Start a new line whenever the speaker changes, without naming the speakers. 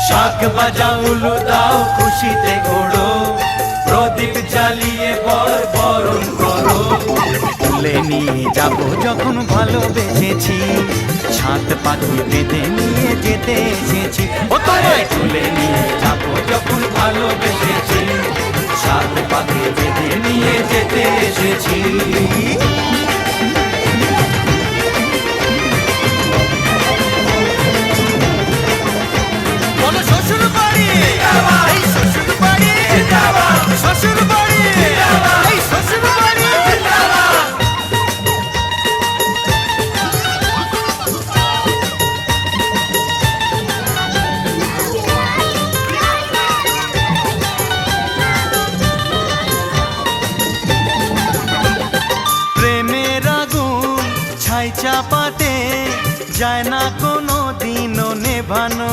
শাক বাজাও উলু দাও খুশিতে ওড়ো, প্রদীপ জ্বালিয়ে বর বরণ করো। তুলে নিয়ে যাব যখন ভালোবেসেছি, ছাদ পাখি বেঁধে নিয়ে যেতে এসেছি। ও তোমায় তুলে নিয়ে যাব যখন ভালোবেসেছি, ছাদ পাখি বেঁধে নিয়ে যেতে এসেছি। শ্বশুর বাড়ি এই শ্বশুর বাড়ি, শ্বশুর বাড়ি এই শ্বশুর বাড়ি। প্রেমের আগুন ছাই চাপাতে যায় না কোনো দিনও নেভানো।